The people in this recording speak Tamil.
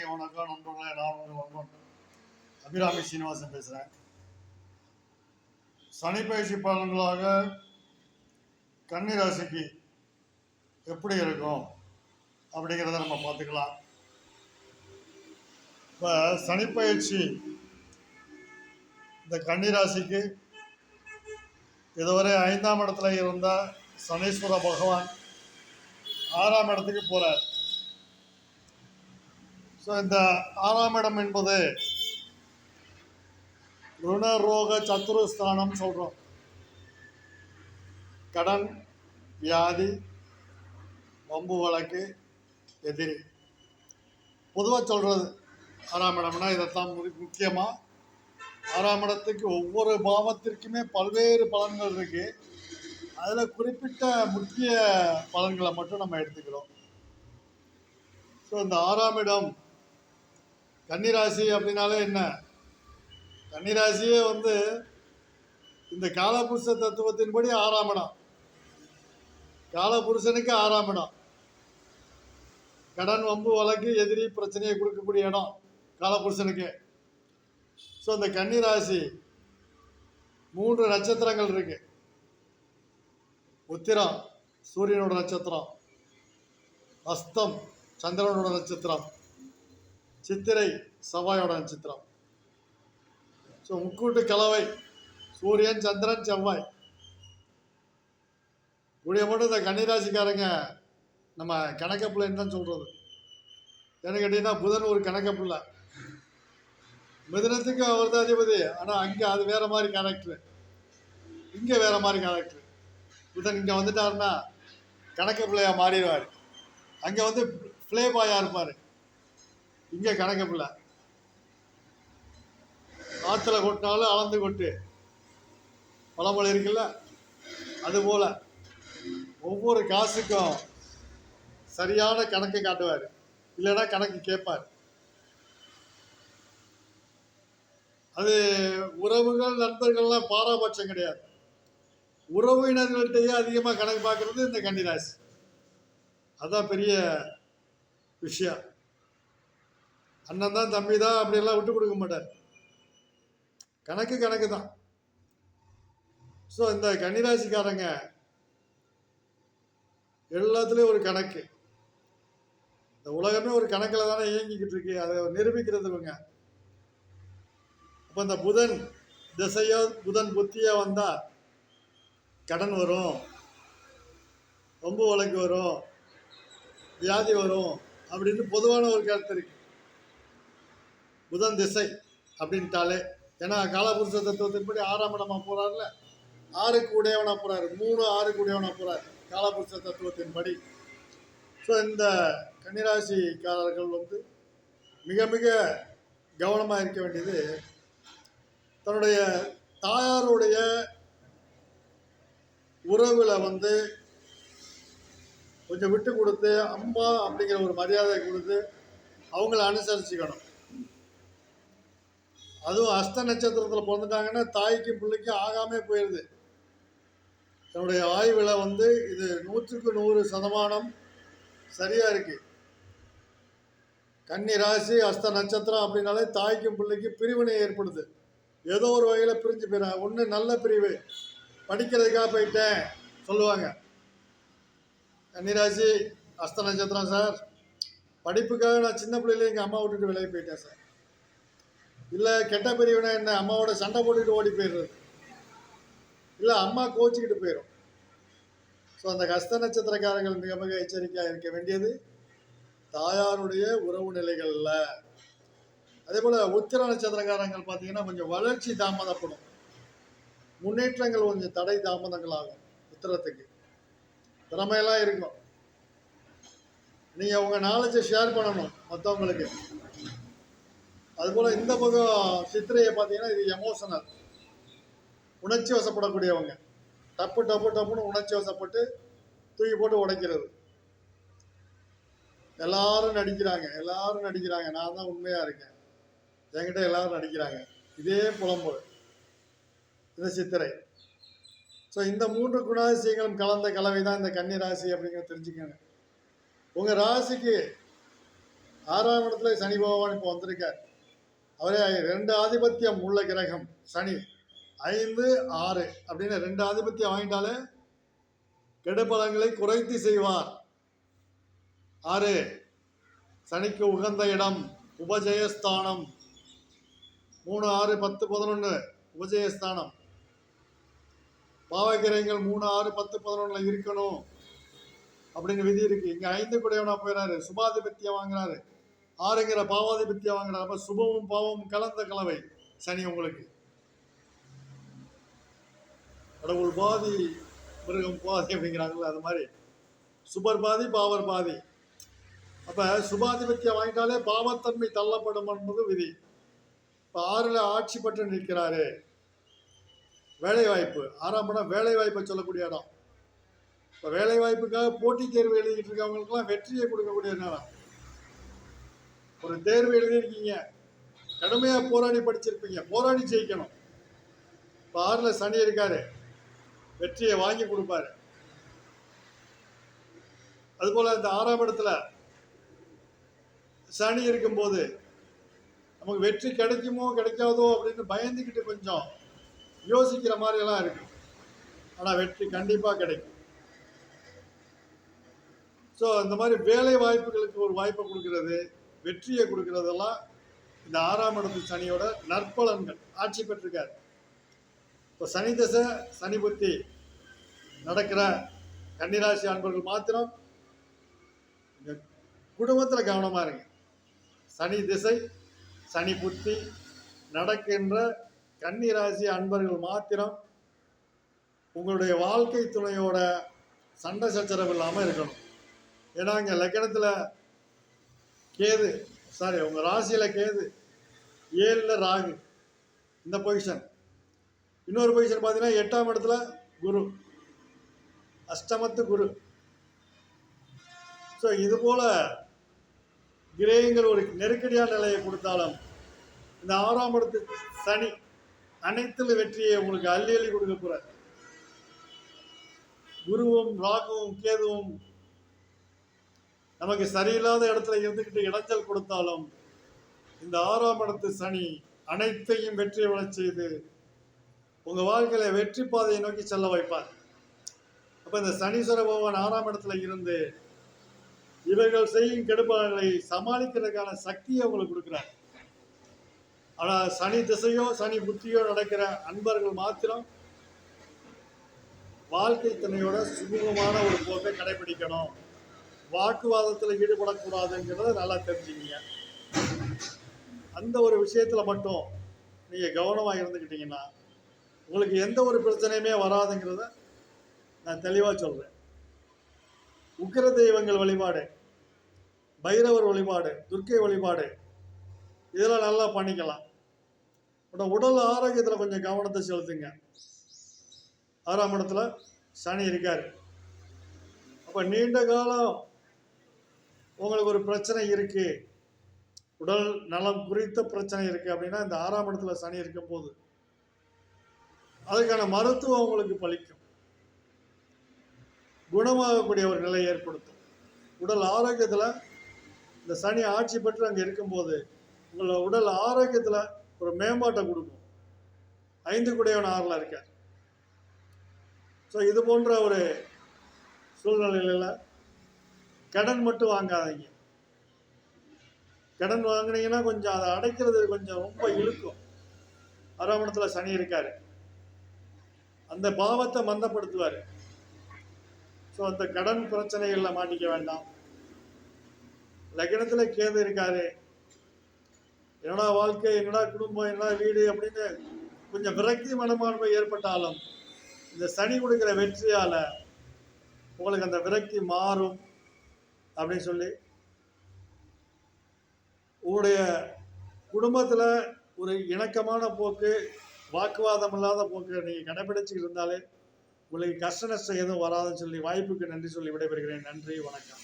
இனிய வணக்கம் நண்பர்களே. நான் உங்கள் நண்பன் அபிராமி சீனிவாசன் பேசுகிறேன். சனி பயிற்சி பலன்களாக கன்னி ராசிக்கு எப்படி இருக்கும் அப்படிங்கிறத நம்ம பார்த்துக்கலாம். இப்போ சனிப்பயிற்சி இந்த கன்னி ராசிக்கு இதுவரை 5ஆம் இடத்துல இருந்த சனீஸ்வர பகவான் 6ஆம் இடத்துக்கு போகிறார். ஸோ இந்த 6ஆம் இடம் என்பது ருணரோக சத்துருஸ்தானம் சொல்கிறோம். கடன், வியாதி, வம்பு வழக்கு, எதிரி பொதுவாக சொல்கிறது 6ஆம் இடம்னா இதைத்தான். முக்கியமாக 6ஆம் இடத்துக்கு ஒவ்வொரு பாவத்திற்குமே பல்வேறு பலன்கள் இருக்குது. அதில் குறிப்பிட்ட முக்கிய பலன்களை மட்டும் நம்ம எடுத்துக்கிறோம். ஸோ இந்த 6ஆம் இடம் கன்னிராசி அப்படின்னாலே என்ன, கன்னிராசியே இந்த காலபுருஷ தத்துவத்தின்படி 6ஆம் இடம். காலபுருஷனுக்கு 6ஆம் இடம் கடன், வம்பு வழக்கு, எதிரி, பிரச்சனையை கொடுக்கக்கூடிய இடம் காலபுருஷனுக்கு. ஸோ இந்த கன்னிராசி 3 நட்சத்திரங்கள் இருக்கு. உத்திரம் சூரியனோட நட்சத்திரம், அஸ்தம் சந்திரனோட நட்சத்திரம், சித்திரை செவ்வாயோட நட்சத்திரம். ஸோ முக்கூட்டு கலவை சூரியன், சந்திரன், செவ்வாய் கூடிய மட்டும் இந்த கன்னிராசிக்காரங்க நம்ம கணக்கப்பிள்ளைன்னு தான் சொல்கிறது. என்ன கேட்டிங்கன்னா, புதன் ஒரு கணக்கப்பிள்ளை. மிதுனத்துக்கு அவர் தான் அதிபதி. ஆனால் அங்கே அது வேறு மாதிரி கேரக்டரு, இங்கே வேறு மாதிரி கேரக்டரு. புதன் இங்கே வந்துட்டாருன்னா கணக்கப்பிள்ளையாக மாறிடுவார். அங்கே ஃப்ளே பாயாக இருப்பார். இங்கே கணக்கப்பிள்ளை. ஆற்றுல கொட்டினாலும் அளந்து கொட்டு பழமொழி இருக்குல்ல, அதுபோல் ஒவ்வொரு காசுக்கும் சரியான கணக்கு காட்டுவார். இல்லைன்னா கணக்கு கேட்பார். அது உறவுகள், நண்பர்கள்லாம் பாராபட்சம் கிடையாது. உறவினர்கள்ட்டையே அதிகமாக கணக்கு பார்க்குறது இந்த கன்னிராசி. அதுதான் பெரிய விஷயம். அண்ணன் தான், தம்பி தான், அப்படியெல்லாம் விட்டு கொடுக்க மாட்டார். கணக்கு தான். ஸோ இந்த கன்னிராசிக்காரங்க எல்லாத்துலேயும் ஒரு கணக்கு. இந்த உலகமே ஒரு கணக்கில் தானே இயங்கிக்கிட்டு இருக்கு. அதை நிரூபிக்கிறது இவங்க. அப்போ இந்த புதன் திசையோ, புதன் புத்தியோ வந்தால் கடன் வரும், வம்பு வழக்கு வரும், வியாதி வரும் அப்படின்னு பொதுவான ஒரு கருத்து இருக்கு. புதன் திசை அப்படின்ட்டாலே, ஏன்னா காலபுருஷ தத்துவத்தின்படி 6ஆம் இடமா போகிறார்ல, 6க்கு உடையவனாக போகிறார். 3 6க்கு உடையவனாக போகிறார் காலபுருஷ தத்துவத்தின்படி. ஸோ இந்த கன்னிராசிக்காரர்கள் மிக மிக கவனமாக இருக்க வேண்டியது, தன்னுடைய தாயாருடைய உறவில் கொஞ்சம் விட்டு கொடுத்து, அம்மா அப்படிங்கிற ஒரு மரியாதை கொடுத்து அவங்கள அனுசரிச்சுக்கணும். அதுவும் அஸ்த நட்சத்திரத்தில் பிறந்துட்டாங்கன்னா தாய்க்கும் பிள்ளைக்கும் ஆகாமே போயிடுது. தன்னுடைய ஆய்வில் இது 100க்கு 100% சரியாக இருக்குது. கன்னி ராசி அஸ்த நட்சத்திரம் அப்படின்னாலே தாய்க்கும் பிள்ளைக்கும் பிரிவினை ஏற்படுது. ஏதோ ஒரு வகையில் பிரிஞ்சு போயிடும். ஒன்று நல்ல பிரிவு, படிக்கிறதுக்காக போயிட்டேன் சொல்லுவாங்க. கன்னிராசி அஸ்த நட்சத்திரம், சார் படிப்புக்காக நான் சின்ன பிள்ளையில எங்கள் அம்மா விட்டுட்டு விலகி போயிட்டேன் சார். இல்லை கெட்ட பிரிவினை என்ன, அம்மாவோட சண்டை போட்டுக்கிட்டு ஓடி போயிடுறது, இல்லை அம்மா கோச்சிக்கிட்டு போயிடும். ஸோ அந்த ஹஸ்த நட்சத்திரக்காரர்கள் மிக மிக எச்சரிக்கையாக இருக்க வேண்டியது தாயாருடைய உறவு நிலைகளில். அதே போல் உத்திர நட்சத்திரக்காரங்கள் பார்த்தீங்கன்னா கொஞ்சம் வளர்ச்சி தாமதப்படும், முன்னேற்றங்கள் கொஞ்சம் தடை தாமதங்கள் ஆகும். உத்திரத்துக்கு திறமையெல்லாம் இருக்கும். நீங்கள் உங்கள் நாலேஜை ஷேர் பண்ணணும் மற்றவங்களுக்கு. அதுபோல் இந்த பக்கம் சித்திரையை பார்த்தீங்கன்னா இது எமோஷனல், உணர்ச்சி வசப்படக்கூடியவங்க. டப்புன்னு உணர்ச்சி வசப்பட்டு தூக்கி போட்டு உடைக்கிறது. எல்லாரும் நடிக்கிறாங்க, நான் தான் உண்மையாக இருக்கேன், என்கிட்ட எல்லாரும் நடிக்கிறாங்க, இதே புலம்பு இந்த சித்திரை. ஸோ இந்த 3 குணாதிசயங்களும் கலந்த கலவை தான் இந்த கன்னி ராசி அப்படிங்கிறத தெரிஞ்சுக்கோங்க. உங்கள் ராசிக்கு 6ஆம் இடத்துல சனி பகவான் இப்போ வந்திருக்கார். அவரே 2 ஆதிபத்தியம் உள்ள கிரகம் சனி. 5, 6 அப்படின்னு 2 ஆதிபத்தியம் வாங்கிட்டாலே கெடுபலங்களை குறைத்து செய்வார். 6 சனிக்கு உகந்த இடம் உபஜயஸ்தானம். 3, 6, 10, 11 உபஜயஸ்தானம். பாவகிரகங்கள் 3, 6, 10, 11 இருக்கணும் அப்படின்னு விதி இருக்கு. இங்க 5 கூடையவனா போயிடாரு, சுபாதிபத்தியம் வாங்குறாரு. 6ங்கிற பாவாதிபத்தியம் வாங்குறாரு. அப்ப சுபமும் பாவமும் கலந்த கலவை சனி உங்களுக்கு. கடவுள் பாதி மிருகம் பாதி அப்படிங்கிறாங்கல்ல, அது மாதிரி சுபர் பாதி பாவர் பாதி. அப்ப சுபாதிபத்தியம் வாங்கிட்டாலே பாவத்தன்மை தள்ளப்படும் என்பது விதி. இப்ப 6ல் ஆட்சி பெற்று நிற்கிறாரு. வேலை வாய்ப்பு 6ஆம் இடம் வேலை வாய்ப்பை சொல்லக்கூடிய இடம். இப்போ வேலை வாய்ப்புக்காக போட்டித் தேர்வு எழுதிக்கிட்டு இருக்கவங்களுக்குலாம் வெற்றியை கொடுக்கக்கூடிய நேரம். ஒரு தேர்வு எழுதியிருக்கீங்க, கடுமையாக போராடி படிச்சிருப்பீங்க, போராடி ஜெயிக்கணும். இப்போ 6ல் சனி இருக்காரு, வெற்றியை வாங்கி கொடுப்பாரு. அதுபோல் இந்த 6ஆம் இடத்துல சனி இருக்கும்போது நமக்கு வெற்றி கிடைக்குமோ கிடைக்காதோ அப்படின்னு பயந்துக்கிட்டு கொஞ்சம் யோசிக்கிற மாதிரி எல்லாம் இருக்கு. ஆனால் வெற்றி கண்டிப்பாக கிடைக்கும். ஸோ இந்த மாதிரி வேலை வாய்ப்புகளுக்கு ஒரு வாய்ப்பை கொடுக்கறது, வெற்றியை கொடுக்கறதெல்லாம் இந்த 6ஆம் இடத்து சனியோட நற்பலன்கள். ஆட்சி பெற்றிருக்காரு. இப்போ சனி தசை சனி புத்தி நடக்கிற கன்னிராசி அன்பர்கள் மாத்திரம் இந்த குடும்பத்தில் கவனமாக இருங்க. சனி திசை சனி புத்தி நடக்கின்ற கன்னிராசி அன்பர்கள் மாத்திரம் உங்களுடைய வாழ்க்கை துணையோட சண்டை சச்சரவு இல்லாமல் இருக்கணும். ஏன்னா இங்கே லக்கணத்தில் கேது, உங்கள் ராசியில் கேது, 7ல் ராகு, இந்த பொசிஷன். இன்னொரு பொசிஷன் பார்த்தீங்கன்னா 8ஆம் இடத்துல குரு, அஷ்டமத்து குரு. ஸோ இது போல கிரகங்கள் ஒரு நெருக்கடியான நிலையை கொடுத்தாலும் இந்த 6ஆம் இடத்து சனி அனைத்துல வெற்றியை உங்களுக்கு அள்ளி அள்ளி கொடுக்க போற. குருவும் ராகுவும் கேதுவும் நமக்கு சரியில்லாத இடத்துல இருந்துக்கிட்டு இடைஞ்சல் கொடுத்தாலும் இந்த 6ஆம் இடத்து சனி அனைத்தையும் வெற்றி விட செய்து உங்க வாழ்க்கையில வெற்றி பாதையை நோக்கி செல்ல வைப்பார். அப்ப இந்த சனீஸ்வர பகவான் 6ஆம் இடத்துல இருந்து இவர்கள் செய்யும் கெடுபலங்களை சமாளிக்கிறதுக்கான சக்தியை உங்களுக்கு கொடுக்கிறார். ஆனால் சனி திசையோ சனி புத்தியோ நடக்கிற அன்பர்கள் மாத்திரம் வாழ்க்கை துணையோட சுமூகமான ஒரு போக்கை கடைபிடிக்கணும். வாக்குவாதத்தில் ஈடுபடக்கூடாதுங்கிறத நல்லா தெரிஞ்சுக்கிங்க. அந்த ஒரு விஷயத்தில் மட்டும் நீங்கள் கவனமாக இருந்துக்கிட்டீங்கன்னா உங்களுக்கு எந்த ஒரு பிரச்சனையுமே வராதுங்கிறத நான் தெளிவாக சொல்கிறேன். உக்கிர தெய்வங்கள் வழிபாடு, பைரவர் வழிபாடு, துர்க்கை வழிபாடு இதெல்லாம் நல்லா பண்ணிக்கலாம். உடல் ஆரோக்கியத்தில் கொஞ்சம் கவனத்தை செலுத்துங்க. 6ஆம் இடத்துல சனி இருக்காரு. அப்போ நீண்ட காலம் உங்களுக்கு ஒரு பிரச்சனை இருக்கு, உடல் நலம் குறித்த பிரச்சனை இருக்கு அப்படின்னா இந்த 6ஆம் இடத்துல சனி இருக்கும் போது அதுக்கான மருத்துவம் உங்களுக்கு பலிக்கும், குணமாகக்கூடிய ஒரு நிலையை ஏற்படுத்தும். உடல் ஆரோக்கியத்தில் இந்த சனி ஆட்சி பெற்று அங்கே இருக்கும்போது உங்களோட உடல் ஆரோக்கியத்தில் ஒரு மேம்பாட்டை கொடுக்கும். 5 கூடையவன் 6ல் இருக்கார். ஸோ இது போன்ற ஒரு சூழ்நிலையில் கடன் மட்டும் வாங்காதீங்க. கடன் வாங்கினீங்கன்னா கொஞ்சம் அதை அடைக்கிறது கொஞ்சம் ரொம்ப இழுக்கும். 6ஆம் இடத்துல சனி இருக்காரு, அந்த பாவத்தை மந்தப்படுத்துவார். ஸோ அந்த கடன் பிரச்சனைகளில் மாட்டிக்க வேண்டாம். லக்னத்தில் கேது இருக்காரு, என்னடா வாழ்க்கை, என்னடா குடும்பம், என்னடா வீடு அப்படின்னு கொஞ்சம் விரக்தி மனப்பான்மை ஏற்பட்டாலும் இந்த சனி கொடுக்குற வெற்றியால் உங்களுக்கு அந்த விரக்தி மாறும் அப்படின்னு சொல்லி உங்களுடைய குடும்பத்தில் ஒரு இணக்கமான போக்கு, வாக்குவாதம் இல்லாத போக்கு நீங்கள் கடைபிடிச்சிக்கிட்டு இருந்தாலே உங்களுக்கு கஷ்ட நஷ்டம் எதுவும் வராதுன்னு சொல்லி வாய்ப்புக்கு நன்றி சொல்லி விடைபெறுகிறேன். நன்றி, வணக்கம்.